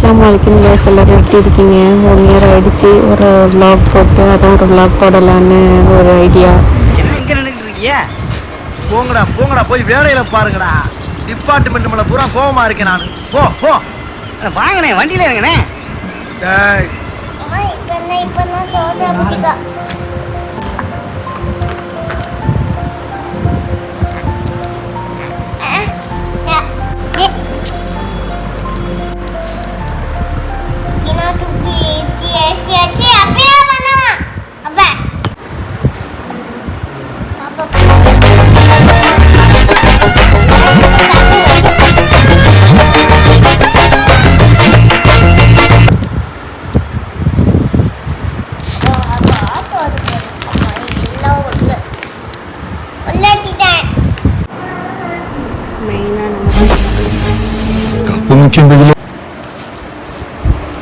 அஸ்ஸலாமு அலைக்கும் guys, எல்லாரும் எப்படி இருக்கீங்க? 1 year ஆயிடுச்சு ஒரு vlog போட்டு, அதான் ஒரு vlog போடலான்னு ஒரு ஐடியா. எங்க நினைக்கிறீங்க? போங்கடா போங்கடா போய் வேலையில பாருங்கடா. டிபார்ட்மெண்ட் மேல பூரா கோவமா இருக்கேன் நான். போ போ. வாங்கனே வண்டியில இருங்கனே. டேய். ஓய் கண்ணே இப்ப நான் சோதா புடிக்க.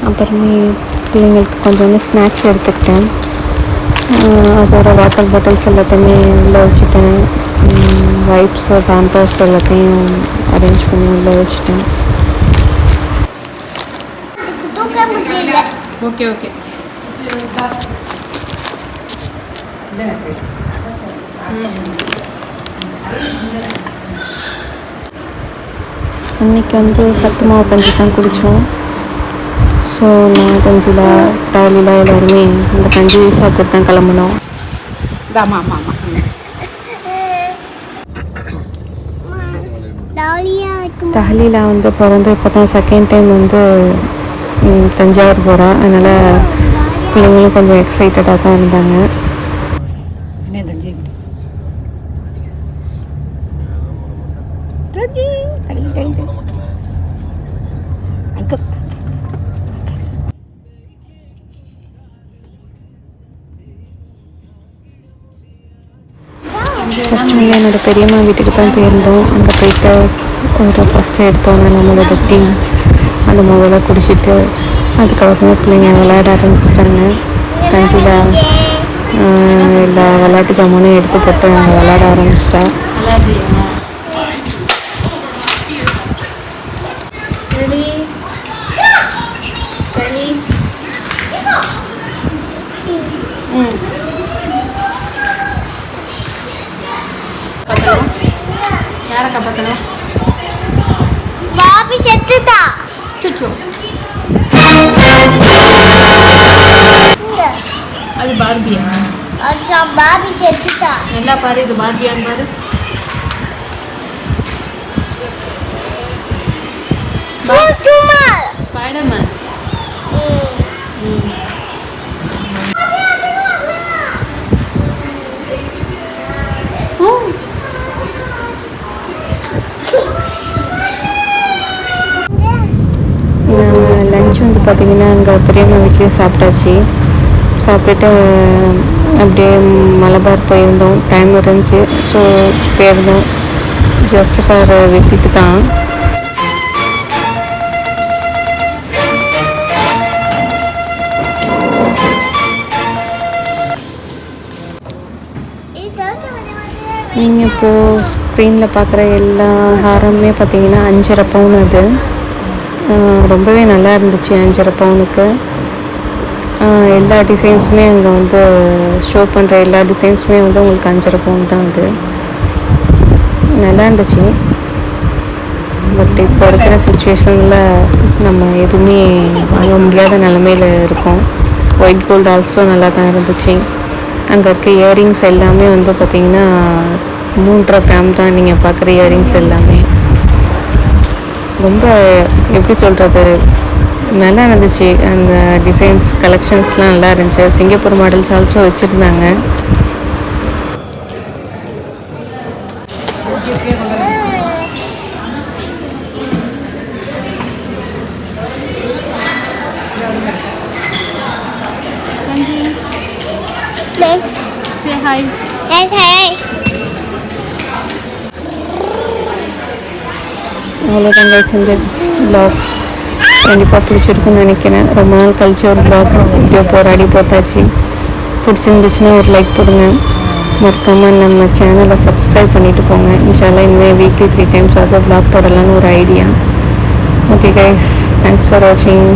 அப்புறமே பிள்ளைங்களுக்கு கொஞ்சம் ஸ்நாக்ஸ் எடுத்துக்கிட்டேன். அதோட வாட்டர் பாட்டில்ஸ் எல்லாத்தையுமே உள்ளே வச்சுட்டேன். வைப்ஸ் பேம்பர்ஸ் எல்லாத்தையும் அரேஞ்ச் பண்ணி உள்ளே வச்சுட்டேன். ஓகே ஓகே அன்றைக்கி வந்து சத்து மாவு கஞ்சி தான் குடித்தோம். ஸோ நான் கஞ்சியில் தாலியில் எல்லாருமே அந்த கஞ்சி சாப்பிட்டு தான் கிளம்புனோம். ஆமாம் ஆமாம் ஆமாம். தஹலியில் வந்து பிறந்து இப்போ தான் செகண்ட் டைம் வந்து தஞ்சாவூர் போகிறேன். அதனால் பிள்ளைங்களும் கொஞ்சம் எக்ஸைட்டடாக தான் இருந்தாங்க. ஃபஸ்ட்டு வந்து என்னோடய பெரியம்மா வீட்டுக்கு தான் போயிருந்தோம். அங்கே போயிட்டு ஒரு ஃபஸ்ட்டு எடுத்தோன்னே நம்மளோட டீ அந்த முதல்ல குடிச்சிட்டு அதுக்கப்புறமே பிள்ளைங்க விளையாட ஆரம்பிச்சிட்டாங்க. தஞ்சியில் எல்லா விளையாட்டு ஜாமானும் எடுத்து போட்டு அவங்க விளையாட ஆரம்பிச்சிட்டா. யாரை காப்பாற்றணும்? பாபி செத்துட்டா. சுச்சோ அது பார்பியா? அச்சா பாபி செத்துட்டா. நல்லா பாரு, இது பார்பியான்னு பாரு. ஸ்பைடர்மேன். லன்ச் வந்து பார்த்திங்கன்னா அங்கே பெரியம்மா வீட்லேயே சாப்பிட்டாச்சு. சாப்பிட்டுட்டு அப்படியே மலபார் போயிருந்தோம். டைம் இருந்துச்சு, ஸோ போயிருந்தோம். ஜஸ்ட் ஃபார் விசிட்டு தான். நீங்கள் இப்போது ஸ்க்ரீனில் பார்க்குற எல்லா ஹாரமுமே பார்த்திங்கன்னா 5.5 பவுன். அது ரொம்பவே நல்லா இருந்துச்சு. 5.5 பவுனுக்கு எல்லா டிசைன்ஸுமே அங்கே வந்து ஷோ பண்ணுற எல்லா டிசைன்ஸுமே வந்து உங்களுக்கு 5.5 பவுன் தான். அது நல்லா இருந்துச்சு. பட் இப்போ இருக்கிற சுச்சுவேஷனில் நம்ம எதுவுமே வாங்க முடியாத நிலமையில் இருக்கோம். ஒயிட் கோல்டு ஆல்சோ நல்லா தான் இருந்துச்சு. அங்கே இருக்க இயரிங்ஸ் எல்லாமே வந்து பார்த்திங்கன்னா 3.5 கிராம் தான். நீங்கள் பார்க்குற இயரிங்ஸ் எல்லாமே ரொம்ப எப்படி சொல்கிறது, நல்லா இருந்துச்சு. அந்த டிசைன்ஸ் கலெக்ஷன்ஸ்லாம் நல்லா இருந்துச்சு. சிங்கப்பூர் மாடல்ஸ் ஆல்சோ வச்சுருந்தாங்க. Say hi. Yes, hi. அவ்வளோதான் guys, இந்த vlog கண்டிப்பாக பிடிச்சிருக்குன்னு நினைக்கிறேன். ரொம்ப நாள் கழிச்சு ஒரு vlog வீடியோ போராடி போட்டாச்சு. பிடிச்சிருந்துச்சுன்னா ஒரு லைக் போடுங்க. மறக்காமல் நம்ம சேனலை சப்ஸ்கிரைப் பண்ணிவிட்டு போங்க. இன்ஷால்லா இனிமேல் வீக்லி 3 times அதை vlog போடலான்னு ஒரு idea. Okay guys, thanks for வாட்சிங்.